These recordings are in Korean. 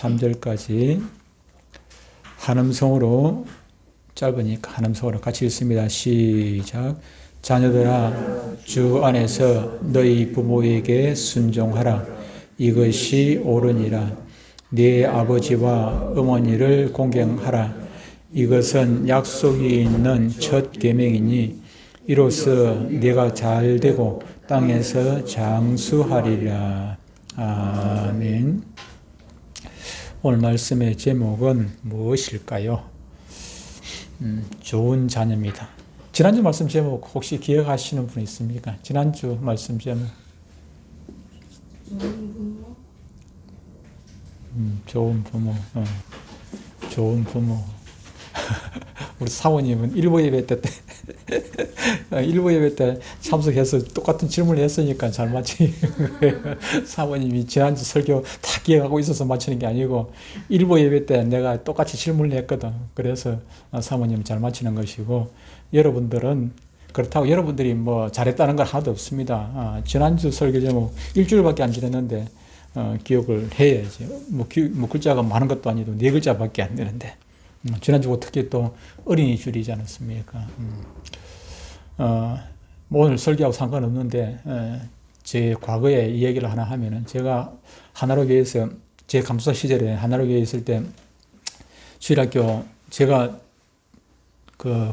3절까지 한음성으로, 짧으니까 한음성으로 같이 읽습니다. 시작. 자녀들아, 주 안에서 너희 부모에게 순종하라. 이것이 옳으니라. 네 아버지와 어머니를 공경하라. 이것은 약속이 있는 첫 계명이니 이로써 네가 잘되고 땅에서 장수하리라. 아멘. 오늘 말씀의 제목은 무엇일까요? 좋은 자녀입니다. 지난주 말씀 제목 혹시 기억하시는 분 있습니까? 지난주 말씀 제목. 좋은 부모. 좋은 부모. 우리 사모님은 일부 예배 때 일부 예배 때 참석해서 똑같은 질문을 했으니까 잘 맞추는 거예요. 사모님이 지난주 설교 다 기억하고 있어서 맞추는 게 아니고 일부 예배 때 내가 똑같이 질문을 했거든. 그래서 사모님이 잘 맞추는 것이고, 여러분들은 그렇다고 여러분들이 뭐 잘했다는 건 하나도 없습니다. 지난주 설교 제목 일주일밖에 안 지났는데 기억을 해야지. 뭐 글자가 많은 것도 아니고 4글자밖에 안 되는데. 지난주 특히 또 어린이 줄이지 않았습니까? 뭐 오늘 설교하고 상관없는데, 제 과거의 이야기를 하나 하면은, 제가 하나로교에서, 제 감수사 시절에 하나로교에 있을 때, 주일학교, 제가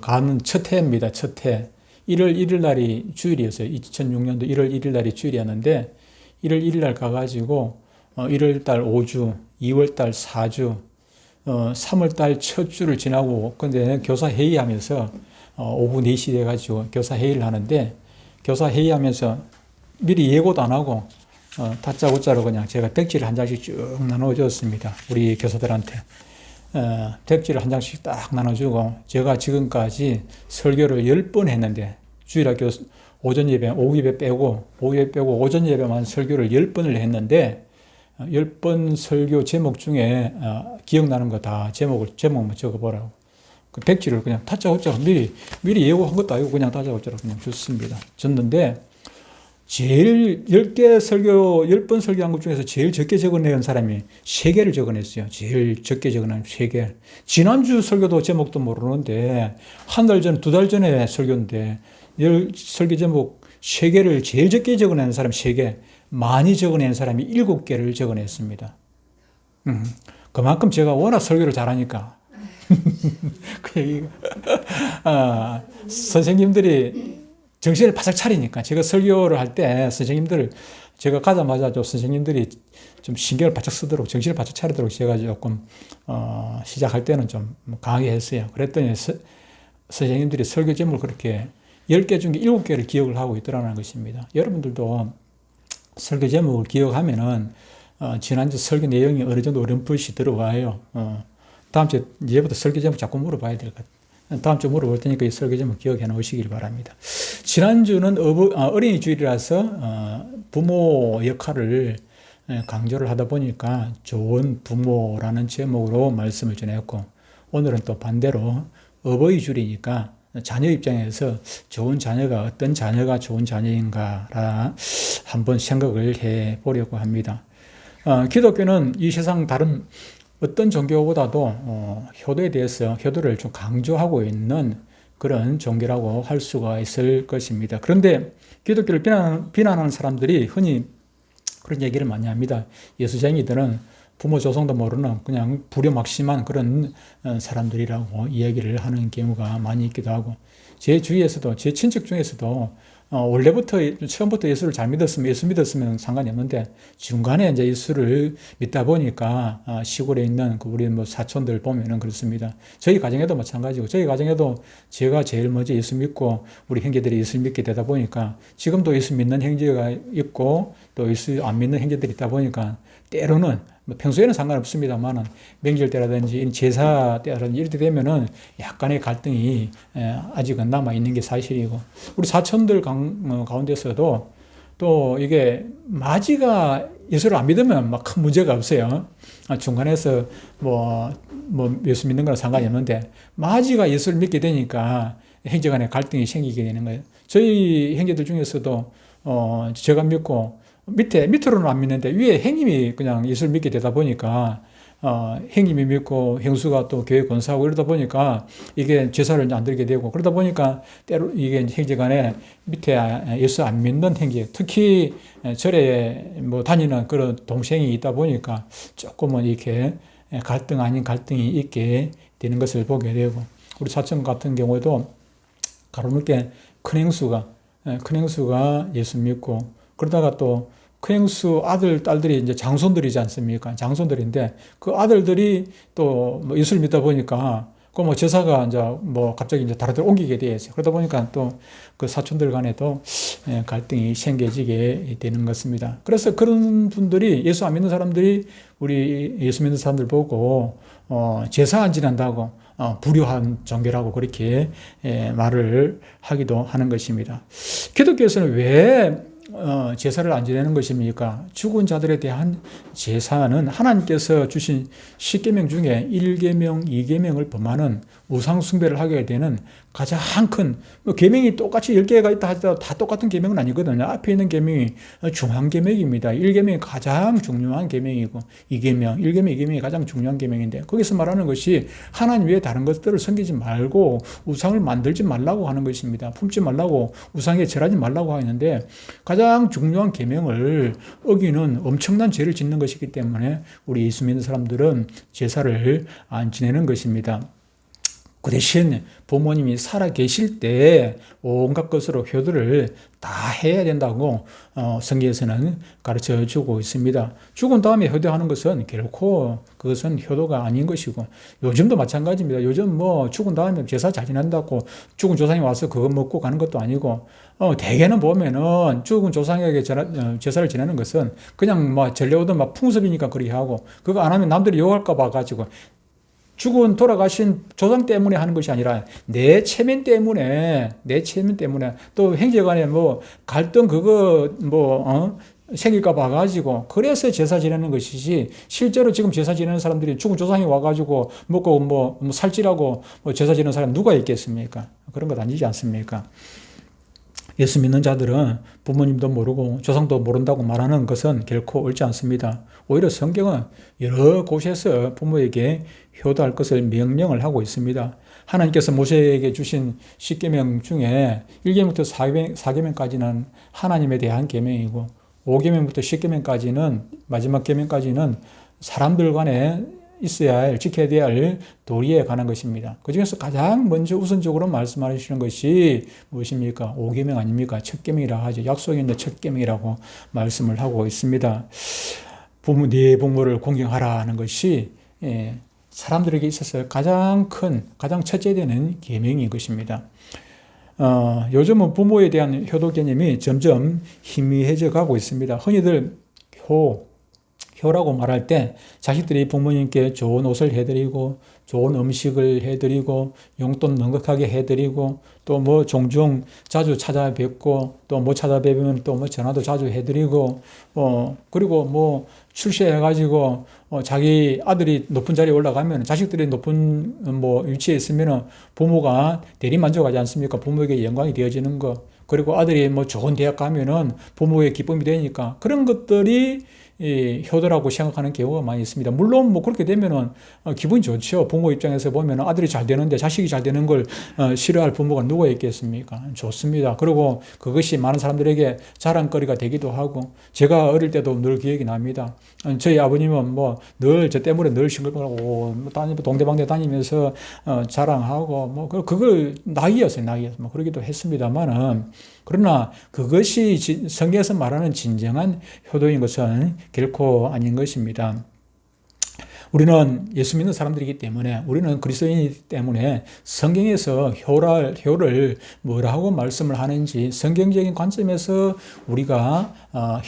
가는 첫 해입니다. 첫 해. 1월 1일 날이 주일이었어요. 2006년도 1월 1일 날이 주일이었는데, 1월 1일 날 가가지고, 1월 달 5주, 2월 달 4주, 3월 달 첫 주를 지나고, 근데 교사 회의하면서 오후 4시 돼가지고 교사 회의를 하는데, 교사 회의하면서 미리 예고도 안 하고 다짜고짜로 그냥 제가 백지를 한 장씩 쭉 나눠줬습니다. 우리 교사들한테. 백지를 한 장씩 딱 나눠주고, 제가 지금까지 설교를 10번 했는데, 주일학교 오전 예배, 오후 예배 빼고 오전 예배만 설교를 10번을 했는데, 10번 설교 제목 중에 기억나는 거 다 제목만 적어보라고. 그 백지를 그냥 다짜고짜로 미리 예고한 것도 아니고 그냥 다짜고짜로 그냥 줬습니다. 줬는데, 제일 10번 설교한 것 중에서 제일 적게 적어낸 사람이 3개를 적어냈어요. 제일 적게 적어낸 3개. 지난주 설교도 제목도 모르는데, 한 달 전, 2달 전에 설교인데, 설교 제목 3개를 제일 적게 적어낸 사람 3개, 많이 적어낸 사람이 7개를 적어냈습니다. 그만큼 제가 워낙 설교를 잘하니까. 그 얘기가. 선생님들이 정신을 바짝 차리니까, 제가 설교를 할 때 선생님들, 제가 가자마자 선생님들이 좀 신경을 바짝 쓰도록, 정신을 바짝 차리도록 제가 조금, 시작할 때는 좀 강하게 했어요. 그랬더니 선생님들이 설교 제목을 그렇게 10개 중에 7개를 기억을 하고 있더라는 것입니다. 여러분들도 설교 제목을 기억하면은, 지난주 설교 내용이 어느 정도 어렴풋이 들어와요. 다음 주에 이제부터 설교 제목 자꾸 물어봐야 될 것 같아요. 다음 주에 물어볼 테니까 이 설교 제목 기억해 놓으시길 바랍니다. 지난주는 어린이 주일이라서 부모 역할을 강조를 하다 보니까 좋은 부모라는 제목으로 말씀을 전했고, 오늘은 또 반대로 어버이 주일이니까 자녀 입장에서 좋은 자녀가 어떤 자녀가 좋은 자녀인가라 한번 생각을 해 보려고 합니다. 기독교는 이 세상 다른 어떤 종교보다도 효도에 대해서, 효도를 좀 강조하고 있는 그런 종교라고 할 수가 있을 것입니다. 그런데 기독교를 비난하는 사람들이 흔히 그런 얘기를 많이 합니다. 예수쟁이들은 부모 조성도 모르는 그냥 불효막심한 그런 사람들이라고 이야기를 하는 경우가 많이 있기도 하고, 제 주위에서도, 제 친척 중에서도 원래부터, 처음부터 예수를 잘 믿었으면, 예수 믿었으면 상관이 없는데, 중간에 이제 예수를 믿다 보니까, 시골에 있는 우리 사촌들 보면은 그렇습니다. 저희 가정에도 마찬가지고, 저희 가정에도 제가 제일 먼저 예수 믿고, 우리 형제들이 예수 믿게 되다 보니까, 지금도 예수 믿는 형제가 있고, 또 예수 안 믿는 형제들이 있다 보니까, 때로는, 평소에는 상관없습니다만은, 명절 때라든지 제사 때라든지 이럴 때 되면은 약간의 갈등이 아직은 남아있는 게 사실이고, 우리 사촌들 가운데서도 또 이게 마지가 예수를 안 믿으면 막 큰 문제가 없어요. 중간에서 예수 믿는 거랑 상관이 없는데, 마지가 예수를 믿게 되니까 형제 간에 갈등이 생기게 되는 거예요. 저희 형제들 중에서도 제가 믿고, 밑으로는 안 믿는데 위에 형님이 그냥 예수를 믿게 되다 보니까 형님이 믿고 형수가 또 교회 권사하고 이러다 보니까 이게 제사를 이제 안 드리게 되고 그러다 보니까 때로 이게 형제간에 밑에 예수 안 믿는 형제, 특히 절에 뭐 다니는 그런 동생이 있다 보니까 조금은 이렇게 갈등 아닌 갈등이 있게 되는 것을 보게 되고 우리 사촌 같은 경우에도 가로늦게 큰형수가 예수 믿고 그러다가 또 큰형수 아들, 딸들이 이제 장손들이지 않습니까? 장손들인데 그 아들들이 또뭐 예수를 믿다 보니까 그 뭐 제사가 이제 뭐 갑자기 이제 다른 데 옮기게 돼 있어요. 그러다 보니까 또 그 사촌들 간에도 갈등이 생겨지게 되는 것입니다. 그래서 그런 분들이 예수 안 믿는 사람들이 우리 예수 믿는 사람들 보고 제사 안 지낸다고 불효한 종교라고 그렇게 말을 하기도 하는 것입니다. 기독교에서는 왜 제사를 안 지내는 것입니까? 죽은 자들에 대한 제사는 하나님께서 주신 10계명 중에 1계명, 2계명을 범하는 우상 숭배를 하게 되는 가장 큰 계명이 똑같이 10개가 있다 하더라도 다 똑같은 계명은 아니거든요. 앞에 있는 계명이 중요한 계명입니다. 1계명이 가장 중요한 계명이고 2계명, 1계명, 2계명이 가장 중요한 계명인데 거기서 말하는 것이 하나님 외에 다른 것들을 섬기지 말고 우상을 만들지 말라고 하는 것입니다. 품지 말라고 우상에 절하지 말라고 하는데 가장 중요한 계명을 어기는 엄청난 죄를 짓는 것이기 때문에 우리 예수 믿는 사람들은 제사를 안 지내는 것입니다. 그 대신 부모님이 살아 계실 때 온갖 것으로 효도를 다 해야 된다고 성경에서는 가르쳐 주고 있습니다. 죽은 다음에 효도하는 것은 결코 그것은 효도가 아닌 것이고 요즘도 마찬가지입니다. 요즘 뭐 죽은 다음에 제사 잘 지낸다고 죽은 조상이 와서 그거 먹고 가는 것도 아니고 대개는 보면은 죽은 조상에게 제사를 지내는 것은 그냥 뭐 전래오던 막 풍습이니까 그리 하고 그거 안 하면 남들이 욕할까 봐 가지고 죽은 돌아가신 조상 때문에 하는 것이 아니라 내 체면 때문에 또 형제간에 뭐 갈등 그거 생길까 봐가지고 그래서 제사 지내는 것이지 실제로 지금 제사 지내는 사람들이 죽은 조상이 와가지고 먹고 뭐 살찌라고 뭐 제사 지내는 사람 누가 있겠습니까? 그런 것 아니지 않습니까? 예수 믿는 자들은 부모님도 모르고 조상도 모른다고 말하는 것은 결코 옳지 않습니다. 오히려 성경은 여러 곳에서 부모에게 효도할 것을 명령을 하고 있습니다. 하나님께서 모세에게 주신 10계명 중에 1계명부터 4계명까지는 하나님에 대한 계명이고 5계명부터 10계명까지는 마지막 계명까지는 사람들 간에 있어야 할, 지켜야 할 도리에 관한 것입니다. 그 중에서 가장 먼저 우선적으로 말씀하시는 것이 무엇입니까? 5계명 아닙니까? 첫 계명이라 하죠. 약속에 있는 첫 계명이라고 말씀을 하고 있습니다. 네 부모를 공경하라 하는 것이 사람들에게 있어서 가장 첫째 되는 계명인 것입니다. 요즘은 부모에 대한 효도 개념이 점점 희미해져 가고 있습니다. 흔히들 효라고 말할 때 자식들이 부모님께 좋은 옷을 해드리고 좋은 음식을 해드리고 용돈 넉넉하게 해드리고 또 뭐 종종 자주 찾아뵙고 또 뭐 찾아뵈면 또 뭐 전화도 자주 해드리고 그리고 뭐 출세해가지고 자기 아들이 높은 자리에 올라가면 자식들이 높은 뭐 위치에 있으면 부모가 대리만족하지 않습니까? 부모에게 영광이 되어지는 거 그리고 아들이 뭐 좋은 대학 가면은 부모의 기쁨이 되니까 그런 것들이 효도라고 생각하는 경우가 많이 있습니다. 물론 뭐 그렇게 되면은 기분이 좋죠. 부모 입장에서 보면은 아들이 잘 되는데 자식이 잘 되는 걸 싫어할 부모가 누가 있겠습니까? 좋습니다. 그리고 그것이 많은 사람들에게 자랑거리가 되기도 하고 제가 어릴 때도 늘 기억이 납니다. 저희 아버님은 뭐 늘 저 때문에 늘 싱글거리고 동대방대 다니면서 자랑하고 뭐 그걸 낙이었어요. 뭐 그러기도 했습니다만은 그러나 그것이 성경에서 말하는 진정한 효도인 것은 결코 아닌 것입니다. 우리는 예수 믿는 사람들이기 때문에 우리는 그리스도인이기 때문에 성경에서 효를 뭐라고 말씀을 하는지 성경적인 관점에서 우리가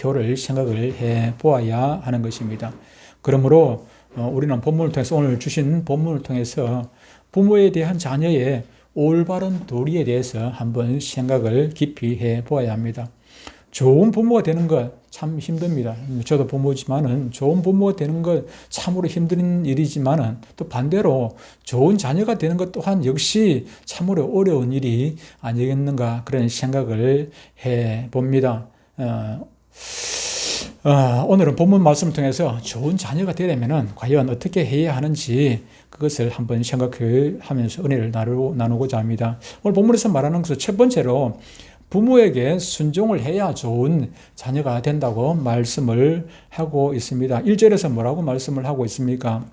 효를 생각을 해 보아야 하는 것입니다. 그러므로 우리는 본문을 통해서 오늘 주신 본문을 통해서 부모에 대한 자녀의 올바른 도리에 대해서 한번 생각을 깊이 해 보아야 합니다. 좋은 부모가 되는 것 참 힘듭니다. 저도 부모지만은 좋은 부모가 되는 것 참으로 힘든 일이지만은 또 반대로 좋은 자녀가 되는 것 또한 역시 참으로 어려운 일이 아니겠는가 그런 생각을 해 봅니다. 오늘은 본문 말씀을 통해서 좋은 자녀가 되려면 과연 어떻게 해야 하는지 그것을 한번 생각해 하면서 은혜를 나누고자 합니다. 오늘 본문에서 말하는 것은 첫 번째로 부모에게 순종을 해야 좋은 자녀가 된다고 말씀을 하고 있습니다. 1절에서 뭐라고 말씀을 하고 있습니까?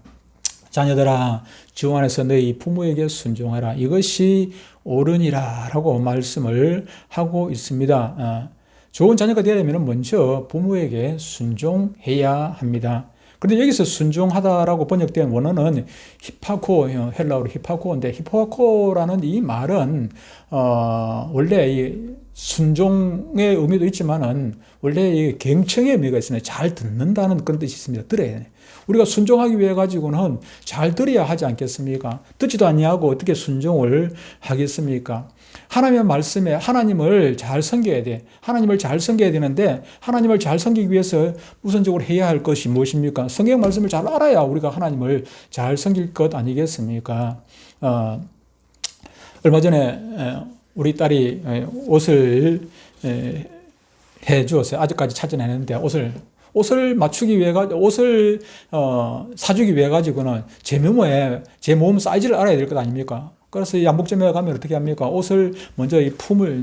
자녀들아, 주 안에서 너희 부모에게 순종하라. 이것이 옳으니라 라고 말씀을 하고 있습니다. 좋은 자녀가 되려면 먼저 부모에게 순종해야 합니다. 그런데 여기서 순종하다라고 번역된 원어는 히파코, 헬라어로 히파코인데, 히파코라는 이 말은 원래 이 순종의 의미도 있지만은 원래 이 경청의 의미가 있습니다. 잘 듣는다는 그런 뜻이 있습니다. 들어야 돼. 우리가 순종하기 위해 가지고는 잘 들어야 하지 않겠습니까? 듣지도 아니하고 어떻게 순종을 하겠습니까? 하나님의 말씀에 하나님을 잘 섬겨야 돼. 하나님을 잘 섬겨야 되는데 하나님을 잘 섬기기 위해서 우선적으로 해야 할 것이 무엇입니까? 성경 말씀을 잘 알아야 우리가 하나님을 잘 섬길 것 아니겠습니까? 얼마 전에 우리 딸이 옷을 해 주었어요. 아직까지 찾아내는데 옷을 맞추기 위해 옷을 사주기 위해 가지고는 제 몸 사이즈를 알아야 될 것 아닙니까? 그래서 양복점에 가면 어떻게 합니까? 옷을 먼저 이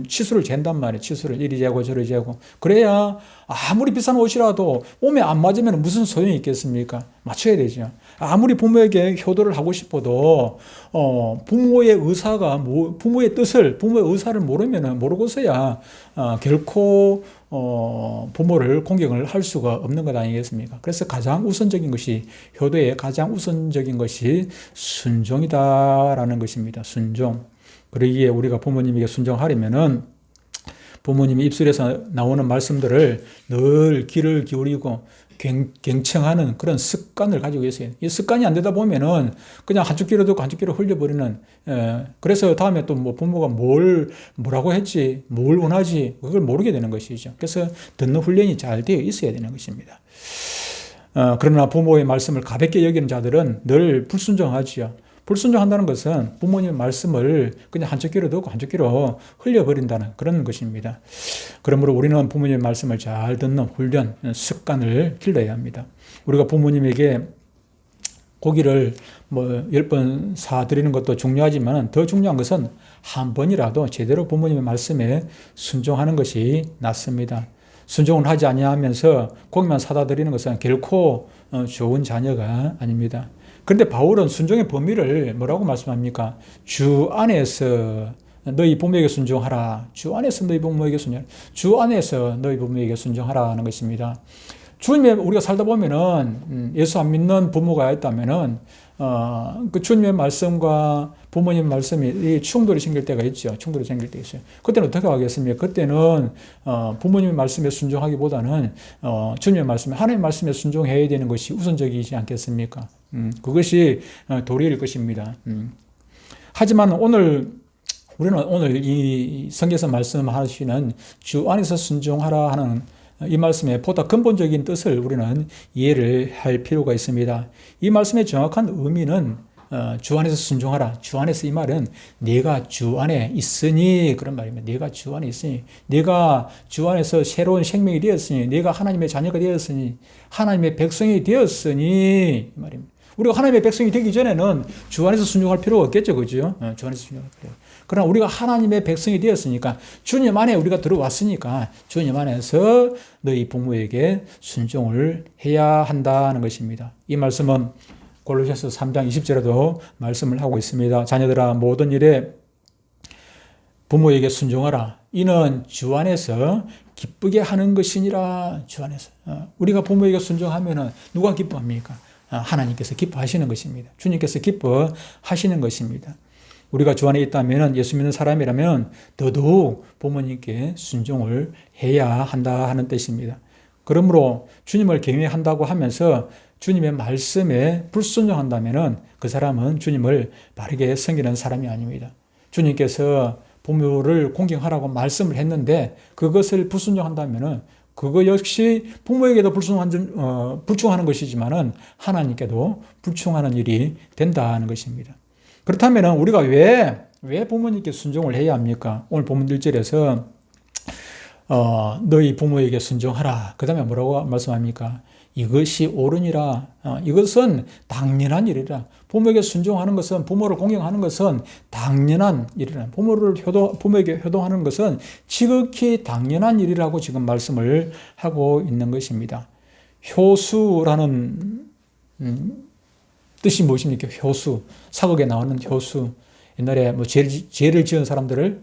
치수를 잰단 말이에요. 치수를 이리 재고 저리 재고. 그래야 아무리 비싼 옷이라도 몸에 안 맞으면 무슨 소용이 있겠습니까? 맞춰야 되죠. 아무리 부모에게 효도를 하고 싶어도 부모의 부모의 뜻을, 부모의 의사를 모르고서야 결코 부모를 공경을 할 수가 없는 것 아니겠습니까? 그래서 가장 우선적인 것이, 효도의 가장 우선적인 것이 순종이다라는 것입니다. 순종. 그러기에 우리가 부모님에게 순종하려면은 부모님이 입술에서 나오는 말씀들을 늘 귀를 기울이고 경청하는 그런 습관을 가지고 있어요. 이 습관이 안 되다 보면은 그냥 한쪽 귀로 듣고 한쪽 귀로 흘려버리는, 그래서 다음에 또 뭐 부모가 뭐라고 했지, 뭘 원하지, 그걸 모르게 되는 것이죠. 그래서 듣는 훈련이 잘 되어 있어야 되는 것입니다. 그러나 부모의 말씀을 가볍게 여기는 자들은 늘 불순종하지요. 불순종한다는 것은 부모님의 말씀을 그냥 한쪽 귀로 듣고 한쪽 귀로 흘려버린다는 그런 것입니다. 그러므로 우리는 부모님의 말씀을 잘 듣는 훈련, 습관을 길러야 합니다. 우리가 부모님에게 고기를 10번 사드리는 것도 중요하지만 더 중요한 것은 한 번이라도 제대로 부모님의 말씀에 순종하는 것이 낫습니다. 순종을 하지 아니하면서 고기만 사다 드리는 것은 결코 좋은 자녀가 아닙니다. 그런데 바울은 순종의 범위를 뭐라고 말씀합니까? 주 안에서 너희 부모에게 순종하라. 주 안에서 너희 부모에게 순종하라. 주 안에서 너희 부모에게 순종하라 하는 것입니다. 주님의 우리가 살다 보면은 예수 안 믿는 부모가 있다면은 그 주님의 말씀과 부모님 말씀이 충돌이 생길 때가 있죠. 충돌이 생길 때 있어요. 그때는 어떻게 하겠습니까? 그때는 부모님의 말씀에 순종하기보다는 주님의 말씀에, 하나님의 말씀에 순종해야 되는 것이 우선적이지 않겠습니까? 그것이 도리일 것입니다. 하지만 우리는 오늘 이 성경에서 말씀하시는 주 안에서 순종하라 하는 이 말씀의 보다 근본적인 뜻을 우리는 이해를 할 필요가 있습니다. 이 말씀의 정확한 의미는 주 안에서 순종하라. 주 안에서 이 말은 내가 주 안에 있으니 그런 말입니다. 내가 주 안에 있으니, 내가 주 안에서 새로운 생명이 되었으니, 내가 하나님의 자녀가 되었으니, 하나님의 백성이 되었으니 이 말입니다. 우리가 하나님의 백성이 되기 전에는 주 안에서 순종할 필요가 없겠죠. 그죠? 주 안에서 순종할 필요. 그러나 우리가 하나님의 백성이 되었으니까, 주님 안에 우리가 들어왔으니까 주님 안에서 너희 부모에게 순종을 해야 한다는 것입니다. 이 말씀은 골로새서 3장 20절에도 말씀을 하고 있습니다. 자녀들아, 모든 일에 부모에게 순종하라. 이는 주 안에서 기쁘게 하는 것이니라. 주 안에서. 우리가 부모에게 순종하면은 누가 기뻐합니까? 하나님께서 기뻐하시는 것입니다. 주님께서 기뻐하시는 것입니다. 우리가 주 안에 있다면, 예수 믿는 사람이라면 더더욱 부모님께 순종을 해야 한다 하는 뜻입니다. 그러므로 주님을 경외한다고 하면서 주님의 말씀에 불순종한다면 그 사람은 주님을 바르게 섬기는 사람이 아닙니다. 주님께서 부모를 공경하라고 말씀을 했는데 그것을 불순종한다면 그거 역시 부모에게도 불충하는 것이지만은 하나님께도 불충하는 일이 된다는 것입니다. 그렇다면 우리가 왜 부모님께 순종을 해야 합니까? 오늘 본문 1절에서 너희 부모에게 순종하라. 그 다음에 뭐라고 말씀합니까? 이것이 옳으니라. 이것은 당연한 일이라. 부모에게 순종하는 것은, 부모를 공경하는 것은 당연한 일이라. 부모에게 효도하는 것은 지극히 당연한 일이라고 지금 말씀을 하고 있는 것입니다. 효수라는 뜻이 무엇입니까? 효수. 사극에 나오는 효수. 옛날에 뭐 죄를 지은 사람들을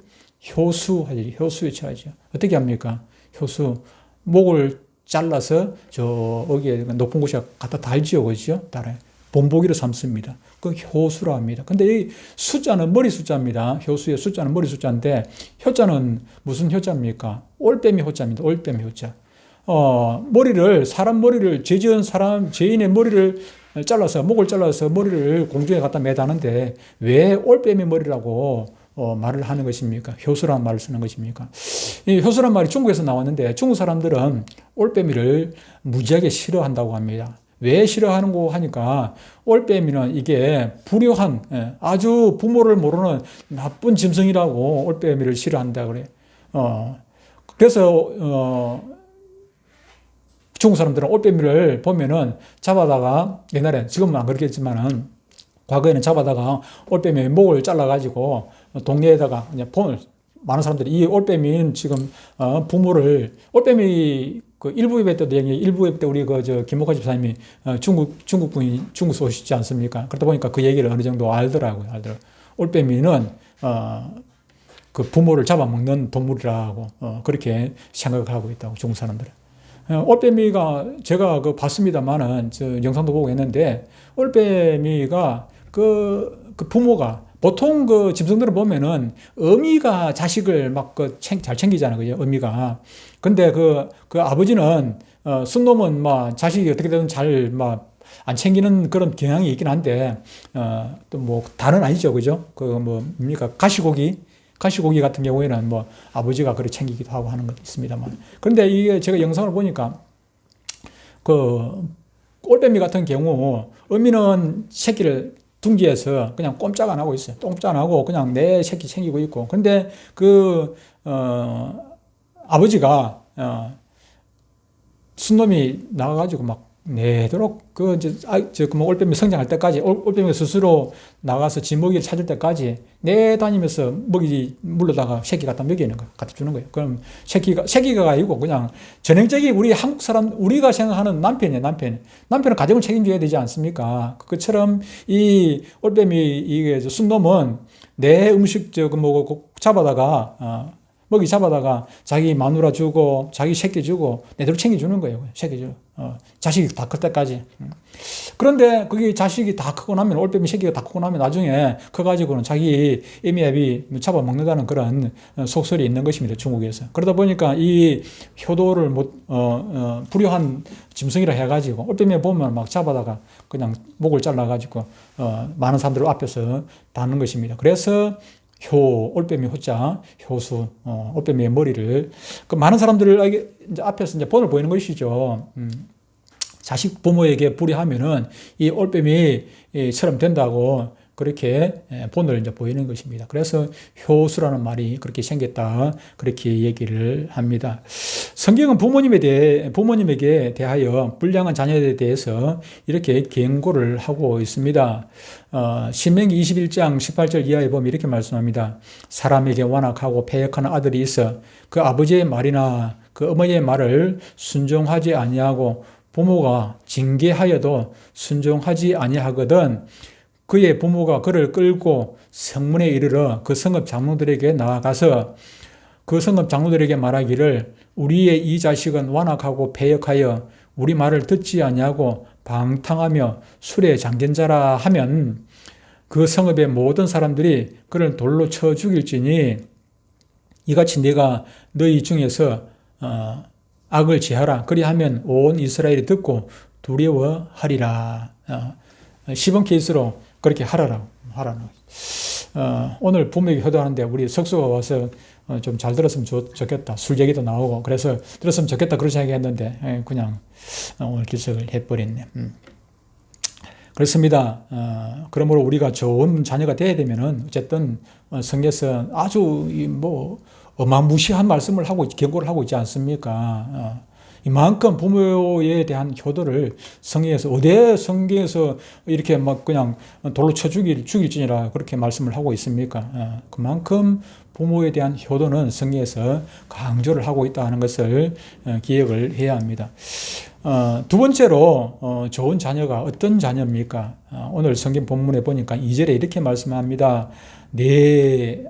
효수하지, 효수에 처하죠. 어떻게 합니까? 효수. 목을 잘라서 저기에 높은 곳에 갖다 달지요, 그죠? 달에. 본보기로 삼습니다. 그 효수라 합니다. 근데 이 숫자는 머리 숫자입니다. 효수의 숫자는 머리 숫자인데, 효자는 무슨 효자입니까? 올빼미 효자입니다. 올빼미 효자. 사람 머리를, 죄 지은 사람, 죄인의 머리를 잘라서, 목을 잘라서 머리를 공중에 갖다 매다는데, 왜 올빼미 머리라고 말을 하는 것입니까? 효수라는 말을 쓰는 것입니까? 이 효수란 말이 중국에서 나왔는데, 중국 사람들은 올빼미를 무지하게 싫어한다고 합니다. 왜 싫어하는고 하니까, 올빼미는 이게 불효한, 아주 부모를 모르는 나쁜 짐승이라고 올빼미를 싫어한다 그래요. 그래서 중국 사람들은 올빼미를 보면은 잡아다가, 옛날에, 지금은 안 그렇겠지만은, 과거에는 잡아다가 올빼미 목을 잘라가지고 동네에다가 그냥 많은 사람들이 이 올빼미는 지금 부모를, 올빼미 그 일부입회 때도 일부입회 때 우리 김목화 집사님이 중국에서 오시지 않습니까? 그러다 보니까 그 얘기를 어느 정도 알더라고요. 올빼미는 그 부모를 잡아먹는 동물이라고 그렇게 생각을 하고 있다고, 중국 사람들은. 올빼미가 제가 봤습니다만은 영상도 보고 했는데, 올빼미가 그 부모가 보통 그 짐승들을 보면은 어미가 자식을 막 잘 챙기잖아요. 그죠? 어미가. 근데 그 아버지는 순놈은 막 자식이 어떻게든 잘 막 안 챙기는 그런 경향이 있긴 한데, 또 뭐 다는 아니죠. 그죠? 뭡니까? 가시고기 같은 경우에는 뭐 아버지가 그렇게 챙기기도 하고 하는 것도 있습니다만. 그런데 이게 제가 영상을 보니까 그 올빼미 같은 경우 어미는 새끼를 둥지에서 그냥 꼼짝 안 하고 있어요. 꼼짝 안 하고 그냥 내 새끼 챙기고 있고. 근데 아버지가 순놈이 나가가지고 막 내도록 올빼미 성장할 때까지, 올빼미가 스스로 나가서 지 먹이를 찾을 때까지 내다니면서 먹이 물러다가 새끼 갖다 먹이는 거, 갖다 주는 거예요. 그럼 새끼가 아니고 그냥 전형적인 우리 한국 사람, 우리가 생각하는 남편이에요, 남편은 가정을 책임져야 되지 않습니까? 그것처럼 이 올빼미, 이게 순놈은 내 음식 잡아다가, 먹이 잡아다가 자기 마누라 주고 자기 새끼 주고 내대로 챙겨주는 거예요. 새끼 주고. 자식이 다 클 때까지. 그런데 그게 자식이 다 크고 나면, 올빼미 새끼가 다 크고 나면 나중에 커가지고는 자기 애미애비 잡아먹는다는 그런 속설이 있는 것입니다. 중국에서. 그러다 보니까 이 효도를 불효한 짐승이라 해가지고 올빼미 보면 막 잡아다가 그냥 목을 잘라가지고 많은 사람들 앞에서 다는 것입니다. 그래서 올빼미 호자, 효수, 올빼미의 머리를, 많은 사람들 앞에서 이제 본을 보이는 것이죠. 자식 부모에게 불의하면은 이 올빼미처럼 된다고 그렇게 본을 이제 보이는 것입니다. 그래서 효수라는 말이 그렇게 생겼다, 그렇게 얘기를 합니다. 성경은 부모님에게 대하여 불량한 자녀에 대해서 이렇게 경고를 하고 있습니다. 신명기 21장 18절 이하에 보면 이렇게 말씀합니다. 사람에게 완악하고 패역하는 아들이 있어 그 아버지의 말이나 그 어머니의 말을 순종하지 아니하고 부모가 징계하여도 순종하지 아니하거든 그의 부모가 그를 끌고 성문에 이르러 그 성읍 장로들에게 나아가서 그 성읍 장로들에게 말하기를 우리의 이 자식은 완악하고 패역하여 우리 말을 듣지 아니하고 방탕하며 술에 잠긴 자라 하면 그 성읍의 모든 사람들이 그를 돌로 쳐 죽일지니 이같이 네가 너희 중에서 악을 제하라. 그리하면 온 이스라엘이 듣고 두려워하리라. 시범 케이스로 그렇게 하라고. 오늘 부모에게 효도하는데 우리 석수가 와서 좀 잘 들었으면 좋겠다. 술 얘기도 나오고 그래서 들었으면 좋겠다 그런 생각했는데 그냥 오늘 기석을 해버렸네. 그렇습니다. 그러므로 우리가 좋은 자녀가 되어야 되면은 어쨌든 성경에서 아주 어마무시한 말씀을 하고 경고를 하고 있지 않습니까? 이만큼 부모에 대한 효도를 성경에서 이렇게 막 그냥 돌로 쳐 죽일지니라 그렇게 말씀을 하고 있습니까? 그만큼 부모에 대한 효도는 성경에서 강조를 하고 있다는 것을 기억을 해야 합니다. 두 번째로 좋은 자녀가 어떤 자녀입니까? 오늘 성경 본문에 보니까 2절에 이렇게 말씀합니다. 내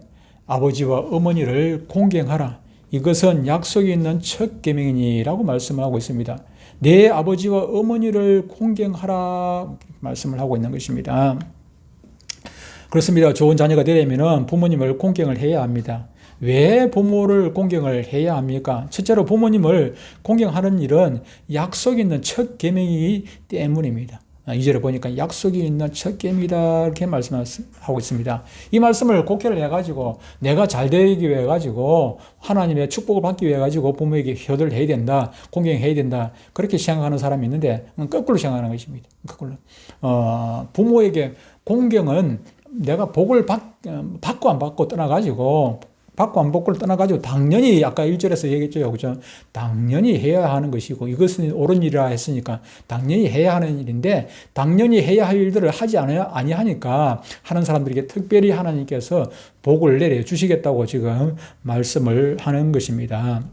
아버지와 어머니를 공경하라. 이것은 약속이 있는 첫 계명이니라고 말씀을 하고 있습니다. 내 아버지와 어머니를 공경하라 말씀을 하고 있는 것입니다. 그렇습니다. 좋은 자녀가 되려면 부모님을 공경을 해야 합니다. 왜 부모를 공경을 해야 합니까? 첫째로 부모님을 공경하는 일은 약속이 있는 첫 계명이기 때문입니다. 2절에 보니까 약속이 있는 첫 계명이다 이렇게 말씀하고 있습니다. 이 말씀을 곡해를 해가지고 내가 잘 되기 위해 가지고 하나님의 축복을 받기 위해 가지고 부모에게 효도를 해야 된다, 공경해야 된다 그렇게 생각하는 사람이 있는데 거꾸로 생각하는 것입니다. 거꾸로 부모에게 공경은 내가 복을 받고 안 받고 떠나가지고 받고 안 받고를 떠나가지고 당연히 아까 1절에서 얘기했죠. 그죠? 당연히 해야 하는 것이고 이것은 옳은 일이라 했으니까 당연히 해야 하는 일인데 당연히 해야 할 일들을 하지 아니하니까 하는 사람들에게 특별히 하나님께서 복을 내려 주시겠다고 지금 말씀을 하는 것입니다.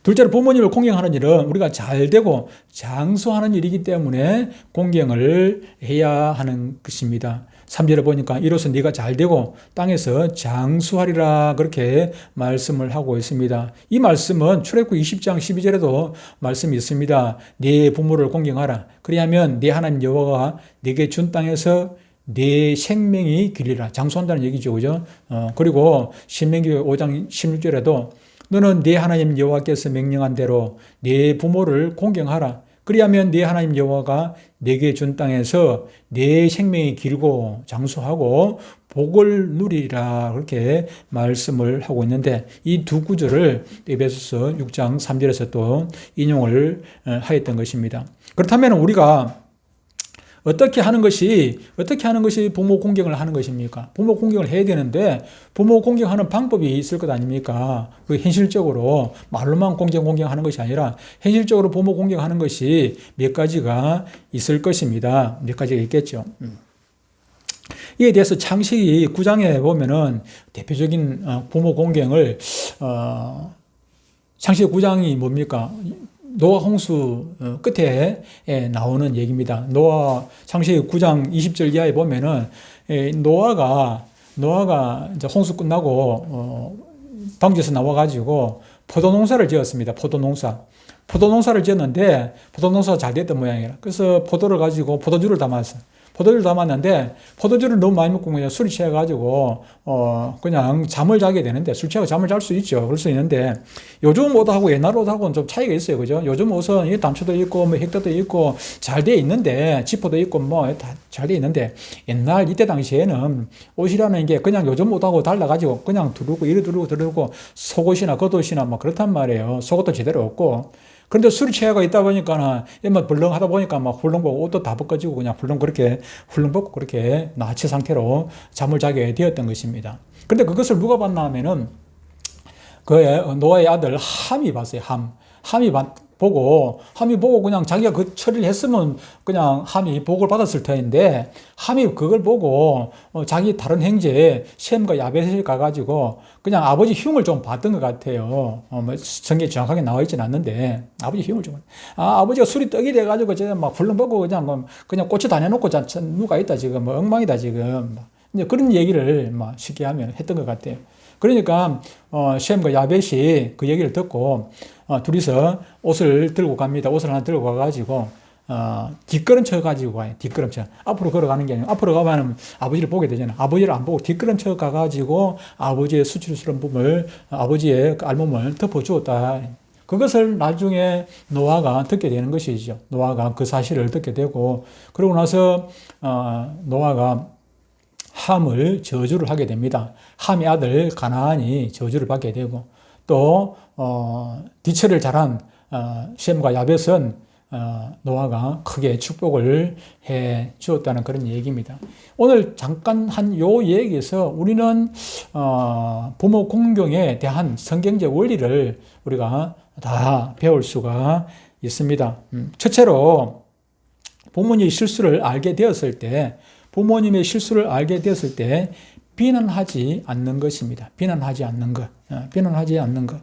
둘째로 부모님을 공경하는 일은 우리가 잘 되고 장수하는 일이기 때문에 공경을 해야 하는 것입니다. 3절에 보니까 이로써 네가 잘 되고 땅에서 장수하리라 그렇게 말씀을 하고 있습니다. 이 말씀은 출애굽기 20장 12절에도 말씀이 있습니다. 네 부모를 공경하라. 그리하면 네 하나님 여호와가 네게 준 땅에서 네 생명이 길리라. 장수한다는 얘기죠. 그죠? 그리고 신명기 5장 16절에도 너는 네 하나님 여호와께서 명령한 대로 네 부모를 공경하라. 그리하면 네 하나님 여호와가 네게 준 땅에서 네 생명이 길고 장수하고 복을 누리리라 그렇게 말씀을 하고 있는데 이 두 구절을 에베소서 6장 3절에서 또 인용을 하였던 것입니다. 그렇다면 우리가 어떻게 하는 것이 부모 공경을 하는 것입니까? 부모 공경을 해야 되는데 부모 공경하는 방법이 있을 것 아닙니까? 그 현실적으로 말로만 공경하는 것이 아니라 현실적으로 부모 공경하는 것이 몇 가지가 있을 것입니다. 몇 가지가 있겠죠. 이에 대해서 창세기 9장에 보면은 대표적인 부모 공경을 창세기 9장이 뭡니까? 노아 홍수 끝에 나오는 얘기입니다. 노아 창세기 9장 20절 이하에 보면은 노아가 이제 홍수 끝나고 방주에서 나와가지고 포도농사를 지었습니다. 포도농사를 지었는데 포도농사가 잘 됐던 모양이라. 그래서 포도를 가지고 포도주를 담았어요. 포도주를 담았는데 포도주를 너무 많이 먹고 그냥 술이 취해가지고 그냥 잠을 자게 되는데 술 취하고 잠을 잘 수 있죠. 그럴 수 있는데 요즘 옷하고 옛날 옷하고는 좀 차이가 있어요. 그죠? 요즘 옷은 단추도 있고 뭐 획도도 있고 잘 돼 있는데 지퍼도 있고 뭐 다 잘 돼 있는데 옛날 이때 당시에는 옷이라는 게 그냥 요즘 옷하고 달라가지고 그냥 이리 두르고 속옷이나 겉옷이나 뭐 그렇단 말이에요. 속옷도 제대로 없고. 그런데 술이 취해가 있다 보니까, 막 벌렁 하다 보니까 막 훌렁 벗고 옷도 다 벗겨지고 그냥 훌렁 벗고 그렇게 나치 상태로 잠을 자게 되었던 것입니다. 그런데 그것을 누가 봤나 하면은, 노아의 아들 함이 봤어요, 함이 보고 그냥 자기가 그 처리를 했으면 그냥 함이 복을 받았을 터인데 함이 그걸 보고 자기 다른 형제 셈과 야벳을 가가지고 그냥 아버지 흉을 좀 봤던 것 같아요. 뭐 성경에 정확하게 나와 있지는 않는데 아버지 흉을 좀 아버지가 술이 떡이 돼가지고 막 훌렁벗고 그냥 꼬치 다 내놓고 누가 있다 지금 뭐 엉망이다 지금 이제 그런 얘기를 막 쉽게 하면 했던 것 같아요. 그러니까 셈과 야벳이 그 얘기를 듣고 둘이서 옷을 들고 갑니다. 옷을 하나 들고 가가지고 뒷걸음쳐 가지고 가요. 뒷걸음쳐. 앞으로 걸어가는 게 아니고 앞으로 가면 아버지를 보게 되잖아요. 아버지를 안 보고 뒷걸음쳐 가가지고 아버지의 수치스러운 몸을 아버지의 알몸을 덮어주었다. 그것을 나중에 노아가 듣게 되는 것이죠. 노아가 그 사실을 듣게 되고 그러고 나서 노아가 함을 저주를 하게 됩니다. 함의 아들 가나안이 저주를 받게 되고 또 뒤처리를 잘한 셈과 야벳은 노아가 크게 축복을 해 주었다는 그런 얘기입니다. 오늘 잠깐 한 요 얘기에서 우리는 부모 공경에 대한 성경적 원리를 우리가 다 배울 수가 있습니다. 첫째로 부모님의 실수를 알게 되었을 때, 부모님의 실수를 알게 되었을 때 비난하지 않는 것입니다. 비난하지 않는 것. 비난하지 않는 것.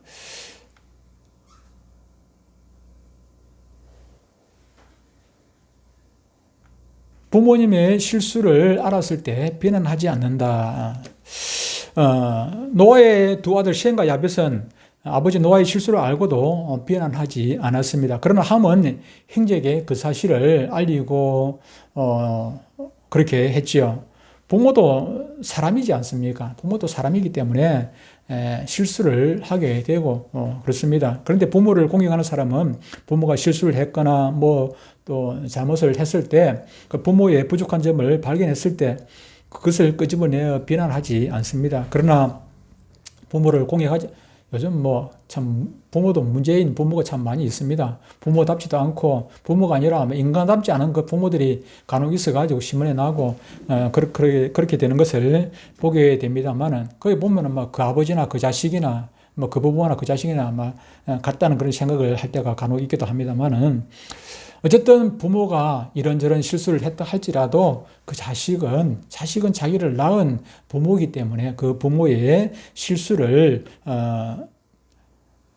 부모님의 실수를 알았을 때 비난하지 않는다. 노아의 두 아들 셈과 야벳은 아버지 노아의 실수를 알고도 비난하지 않았습니다. 그러나 함은 형제에게 그 사실을 알리고 그렇게 했지요. 부모도 사람이지 않습니까? 부모도 사람이기 때문에 실수를 하게 되고 그렇습니다. 그런데 부모를 공경하는 사람은 부모가 실수를 했거나 뭐 또 잘못을 했을 때 그 부모의 부족한 점을 발견했을 때 그것을 끄집어내어 비난하지 않습니다. 그러나 부모를 공경하지, 요즘 뭐 참 부모도 문제인 부모가 참 많이 있습니다. 부모답지도 않고 부모가 아니라 인간답지 않은 그 부모들이 간혹 있어가지고 신문에 나고 그렇게 되는 것을 보게 됩니다만은, 거기 보면은 막 그 아버지나 그 자식이나 뭐 그 부부나 그 자식이나 막 같다는 그런 생각을 할 때가 간혹 있기도 합니다만은, 어쨌든 부모가 이런저런 실수를 했다 할지라도 그 자식은 자기를 낳은 부모이기 때문에 그 부모의 실수를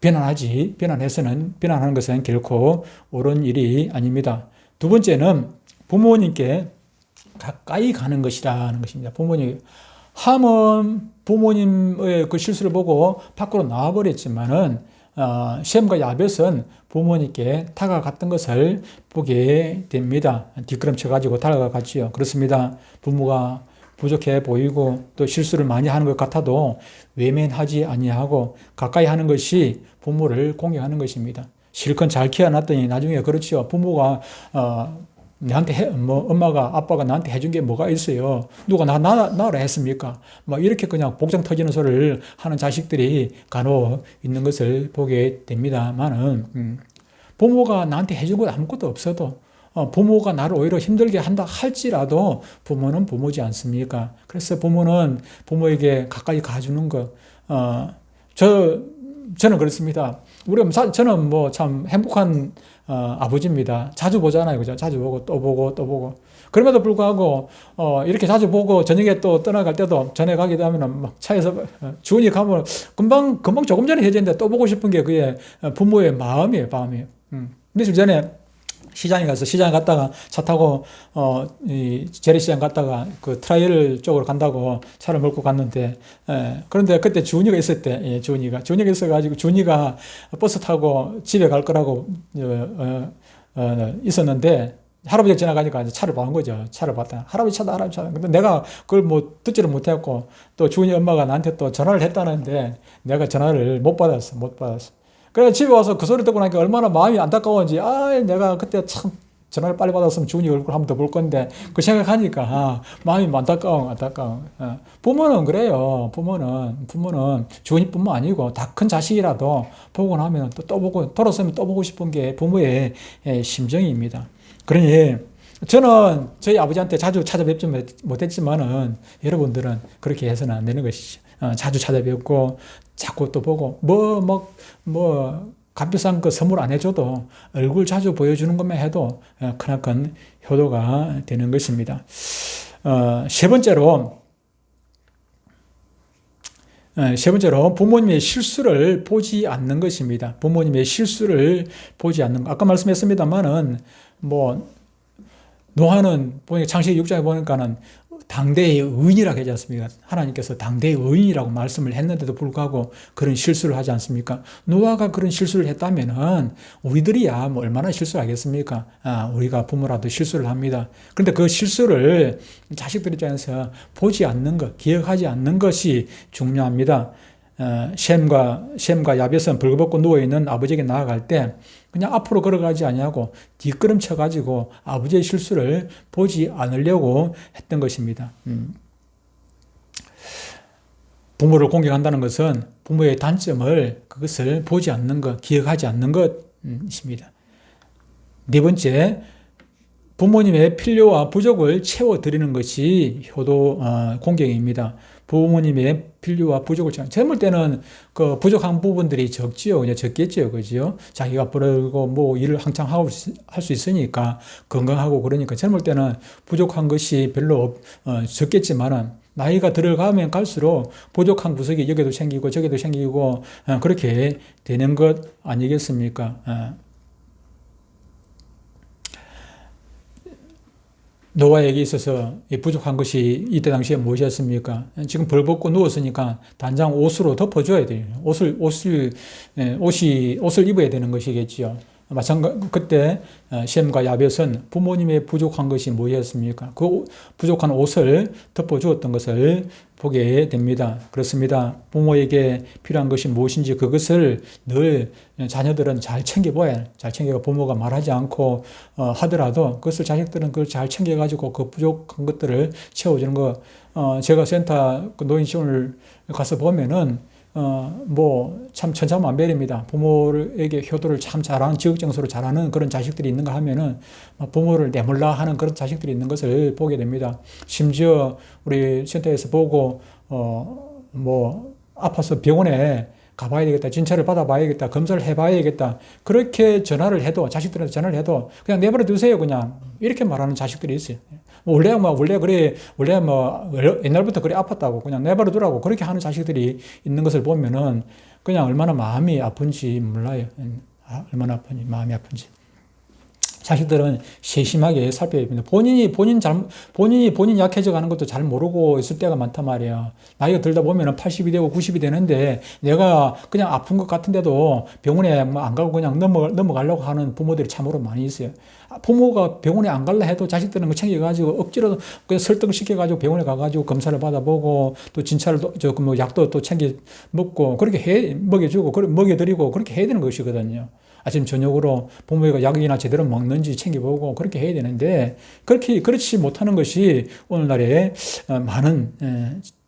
비난하는 것은 결코 옳은 일이 아닙니다. 두 번째는 부모님께 가까이 가는 것이라는 것입니다. 함은 부모님의 그 실수를 보고 밖으로 나와버렸지만은 셈과 야벳은 부모님께 다가갔던 것을 보게 됩니다. 뒷걸음쳐가지고 다가갔지요. 그렇습니다. 부모가 부족해 보이고 또 실수를 많이 하는 것 같아도 외면하지 아니하고 가까이 하는 것이 부모를 공경하는 것입니다. 실컷 잘 키워놨더니 나중에 그렇지요. 부모가 나한테 엄마가 아빠가 나한테 해준 게 뭐가 있어요? 누가 나라 했습니까? 막 이렇게 그냥 복장 터지는 소리를 하는 자식들이 간혹 있는 것을 보게 됩니다만은, 부모가 나한테 해준 것 아무것도 없어도 부모가 나를 오히려 힘들게 한다 할지라도 부모는 부모지 않습니까? 그래서 부모는 부모에게 가까이 가주는 것. 저는 그렇습니다. 저는 뭐 참 행복한 아버지입니다. 자주 보잖아요. 그죠? 자주 보고 또 보고 또 보고. 그럼에도 불구하고 이렇게 자주 보고 저녁에 또 떠나갈 때도, 전에 가게 되면 막 차에서 주은이 가면 금방 조금 전에 헤어졌는데 또 보고 싶은 게 그게 부모의 마음이에요. 며칠 전에 시장에 갔다가 차 타고 이 재래시장 갔다가 그 트라이얼 쪽으로 간다고 차를 몰고 갔는데, 그런데 그때 주은이가 있을 때, 주은이가 있어가지고 주은이가 버스 타고 집에 갈 거라고 있었는데, 할아버지가 지나가니까 이제 차를 봐온 거죠. 차를 봤다. 할아버지 차다. 근데 내가 그걸 뭐 듣지를 못했고, 또 주은이 엄마가 나한테 또 전화를 했다는데 내가 전화를 못 받았어. 그래 집에 와서 그 소리 듣고 나니까 얼마나 마음이 안타까운지, 내가 그때 참 전화를 빨리 받았으면 주은이 얼굴 한 번 더 볼 건데, 그 생각하니까 마음이 안타까워. 부모는 그래요. 부모는 주은이뿐만 아니고 다 큰 자식이라도 보고 나면 또 보고, 돌아서면 또 보고 싶은 게 부모의 심정입니다. 그러니 저는 저희 아버지한테 자주 찾아뵙지 못했지만은 여러분들은 그렇게 해서는 안 되는 것이죠. 자주 찾아뵙고 자꾸 또 보고 값비싼 거 선물 안 해줘도 얼굴 자주 보여주는 것만 해도 크나큰 효도가 되는 것입니다. 세 번째로 부모님의 실수를 보지 않는 것입니다. 부모님의 실수를 보지 않는 것. 아까 말씀했습니다만은 노아는 창세기 6장에 보니까는 당대의 의인이라고 하지 않습니까? 하나님께서 당대의 의인이라고 말씀을 했는데도 불구하고 그런 실수를 하지 않습니까? 노아가 그런 실수를 했다면은 우리들이야 얼마나 실수를 하겠습니까? 우리가 부모라도 실수를 합니다. 그런데 그 실수를 자식들 입장에서 보지 않는 것, 기억하지 않는 것이 중요합니다. 셈과 야벳은 벌거벗고 누워있는 아버지에게 나아갈 때 그냥 앞으로 걸어가지 아니하고 뒷걸음 쳐가지고 아버지의 실수를 보지 않으려고 했던 것입니다. 부모를 공경한다는 것은 부모의 단점을, 그것을 보지 않는 것, 기억하지 않는 것입니다. 네 번째, 부모님의 필요와 부족을 채워드리는 것이 효도 공경입니다. 부모님의 필요와 부족을 젊을 때는 그 부족한 부분들이 적지요. 그냥 적겠지요. 그죠? 자기가 벌고 뭐 일을 한창 하고 할 수 있으니까 건강하고 그러니까 젊을 때는 부족한 것이 별로 적겠지만은 나이가 들어가면 갈수록 부족한 구석이 여기도 생기고 저기도 생기고 그렇게 되는 것 아니겠습니까? 노아에게 있어서 부족한 것이 이때 당시에 무엇이었습니까? 지금 벌벗고 누웠으니까 단장 옷으로 덮어줘야 돼요. 옷을 입어야 되는 것이겠지요. 마찬가지, 그때 셈과 야벳은 부모님의 부족한 것이 무엇이었습니까? 그 부족한 옷을 덮어주었던 것을 보게 됩니다. 그렇습니다. 부모에게 필요한 것이 무엇인지 그것을 늘 자녀들은 잘 챙겨봐야 해요. 잘 챙겨 부모가 말하지 않고 하더라도 그것을 자식들은 그걸 잘 챙겨가지고 그 부족한 것들을 채워주는 거. 제가 센터 노인시원을 가서 보면은 뭐, 참 천차만별입니다. 부모에게 효도를 참 잘하는, 지극정서로 잘하는 그런 자식들이 있는가 하면은 부모를 내몰라 하는 그런 자식들이 있는 것을 보게 됩니다. 심지어 우리 센터에서 보고, 뭐, 아파서 병원에 가봐야 되겠다. 진찰을 받아봐야겠다. 검사를 해봐야겠다. 그렇게 전화를 해도, 자식들한테 전화를 해도 그냥 내버려 두세요. 그냥. 이렇게 말하는 자식들이 있어요. 원래 그래, 원래 뭐, 옛날부터 그래 아팠다고 그냥 내버려 두라고 그렇게 하는 자식들이 있는 것을 보면은 그냥 얼마나 마음이 아픈지 몰라요. 얼마나 아픈지, 마음이 아픈지. 자식들은 세심하게 살펴야 됩니다. 본인 약해져 가는 것도 잘 모르고 있을 때가 많단 말이에요. 나이가 들다 보면 80이 되고 90이 되는데 내가 그냥 아픈 것 같은데도 병원에 안 가고 그냥 넘어가려고 하는 부모들이 참으로 많이 있어요. 부모가 병원에 안 갈라 해도 자식들은 챙겨가지고 억지로 그냥 설득을 시켜가지고 병원에 가가지고 검사를 받아보고 또 진찰을 뭐 약도 또 챙겨 먹고 그렇게 먹여주고 먹여드리고 그렇게 해야 되는 것이거든요. 아침 저녁으로 부모가 약이나 제대로 먹는지 챙겨보고 그렇게 해야 되는데 그렇지 못하는 것이 오늘날의 많은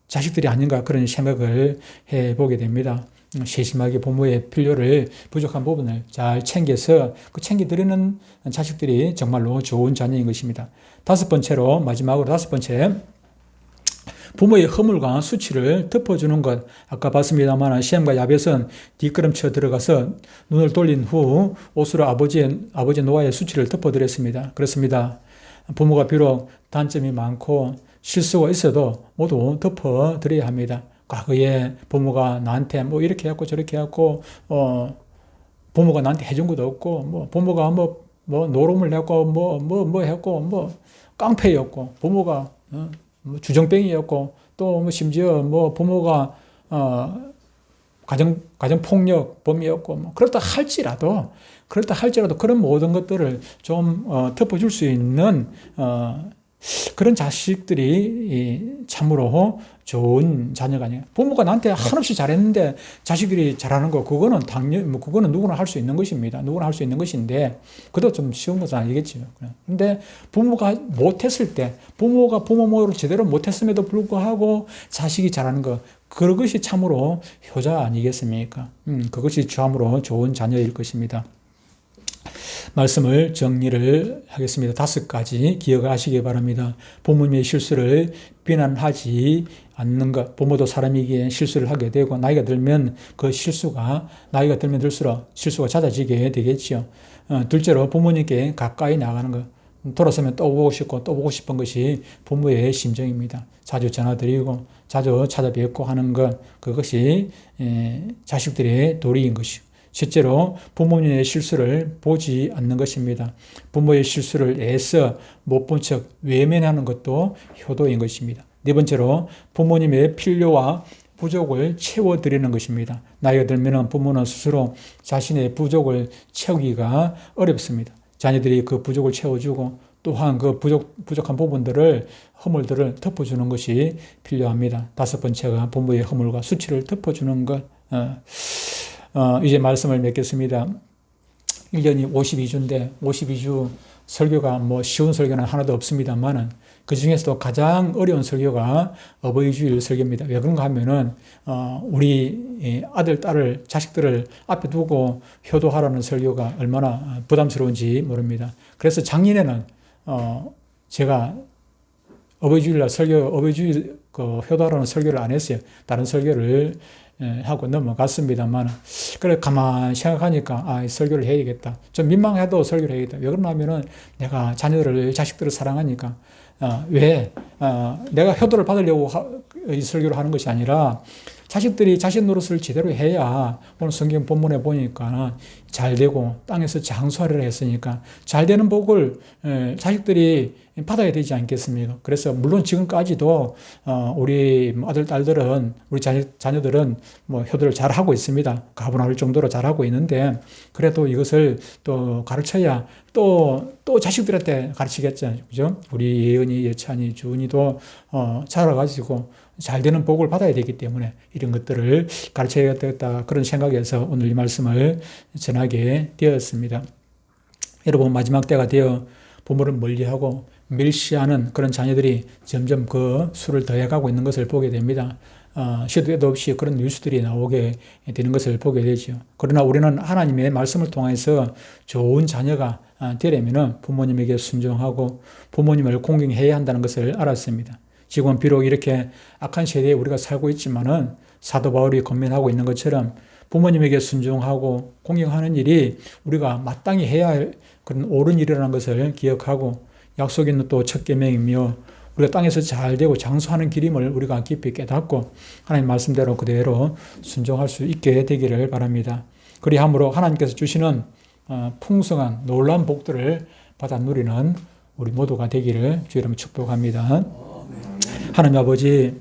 자식들이 아닌가 그런 생각을 해보게 됩니다. 세심하게 부모의 필요를 부족한 부분을 잘 챙겨서 그 챙겨드리는 자식들이 정말로 좋은 자녀인 것입니다. 마지막으로 다섯 번째, 부모의 허물과 수치를 덮어주는 것. 아까 봤습니다만 셈과 야벳은 뒷걸음쳐 들어가서 눈을 돌린 후 옷으로 아버지 노아의 수치를 덮어드렸습니다. 그렇습니다. 부모가 비록 단점이 많고 실수가 있어도 모두 덮어드려야 합니다. 과거에 부모가 나한테 뭐 이렇게 했고 저렇게 했고 부모가 나한테 해준 것도 없고 뭐 부모가 뭐 노름을 했고 뭐 했고 뭐 깡패였고 부모가 뭐 주정뱅이였고 또 뭐 심지어 뭐 부모가 가정 폭력 범이었고 뭐 그렇다 할지라도 그런 모든 것들을 좀 덮어줄 수 있는 그런 자식들이 참으로 좋은 자녀가 아니에요. 부모가 나한테 한없이 잘했는데 자식들이 잘하는 거 그거는 그거는 누구나 할 수 있는 것입니다. 누구나 할 수 있는 것인데 그것도 좀 쉬운 것은 아니겠죠. 근데 부모가 못했을 때 부모가 부모를 제대로 못했음에도 불구하고 자식이 잘하는 거 그것이 참으로 효자 아니겠습니까? 그것이 참으로 좋은 자녀일 것입니다. 말씀을 정리를 하겠습니다. 5가지 기억을 하시기 바랍니다. 부모님의 실수를 비난하지 않는 것. 부모도 사람이기에 실수를 하게 되고 나이가 들면 그 나이가 들면 들수록 실수가 잦아지게 되겠죠. 둘째로 부모님께 가까이 나가는 것. 돌아서면 또 보고 싶고 또 보고 싶은 것이 부모의 심정입니다. 자주 전화드리고 자주 찾아뵙고 하는 것. 그것이 자식들의 도리인 것이고. 실제로 부모님의 실수를 보지 않는 것입니다. 부모의 실수를 애써 못 본 척 외면하는 것도 효도인 것입니다. 네 번째로 부모님의 필요와 부족을 채워드리는 것입니다. 나이가 들면 부모는 스스로 자신의 부족을 채우기가 어렵습니다. 자녀들이 그 부족을 채워주고 또한 그 부족한 부분들을 허물들을 덮어주는 것이 필요합니다. 5번째가 부모의 허물과 수치를 덮어주는 것. 이제 말씀을 맺겠습니다. 1년이 52주인데 52주 설교가 뭐 쉬운 설교는 하나도 없습니다만은 그 중에서도 가장 어려운 설교가 어버이 주일 설교입니다. 왜 그런가 하면은 우리 아들, 딸을, 자식들을 앞에 두고 효도하라는 설교가 얼마나 부담스러운지 모릅니다. 그래서 작년에는 제가 어버이 주일날 어버이 주일 효도하라는 설교를 안 했어요. 다른 설교를 하고 넘어갔습니다만, 그래 가만히 생각하니까 이 설교를 해야겠다. 좀 민망해도 설교를 해야겠다. 왜 그러냐면은 내가 자식들을 사랑하니까. 왜 내가 효도를 받으려고 이 설교를 하는 것이 아니라 자식들이 자식 노릇을 제대로 해야 오늘 성경 본문에 보니까 잘 되고 땅에서 장수하리라 했으니까 잘 되는 복을 자식들이 받아야 되지 않겠습니까? 그래서 물론 지금까지도 우리 아들, 딸들은 우리 자녀들은 효도를 잘 하고 있습니다. 가분할 정도로 잘 하고 있는데 그래도 이것을 또 가르쳐야 또 자식들한테 가르치겠죠. 그죠? 우리 예은이, 예찬이, 주은이도 자라가지고 잘 되는 복을 받아야 되기 때문에 이런 것들을 가르쳐야겠다. 그런 생각에서 오늘 이 말씀을 전하게 되었습니다. 여러분, 마지막 때가 되어 부모를 멀리하고 멸시하는 그런 자녀들이 점점 그 수를 더해가고 있는 것을 보게 됩니다. 시도 때도 없이 그런 뉴스들이 나오게 되는 것을 보게 되죠. 그러나 우리는 하나님의 말씀을 통해서 좋은 자녀가 되려면 부모님에게 순종하고 부모님을 공경해야 한다는 것을 알았습니다. 지금은 비록 이렇게 악한 세대에 우리가 살고 있지만은 사도 바울이 권면하고 있는 것처럼 부모님에게 순종하고 공경하는 일이 우리가 마땅히 해야 할 그런 옳은 일이라는 것을 기억하고 약속 있는 또 첫 계명이며 우리가 땅에서 잘 되고 장수하는 길임을 우리가 깊이 깨닫고 하나님 말씀대로 그대로 순종할 수 있게 되기를 바랍니다. 그리함으로 하나님께서 주시는 풍성한 놀라운 복들을 받아 누리는 우리 모두가 되기를 주의 이름으로 축복합니다. 하나님 아버지,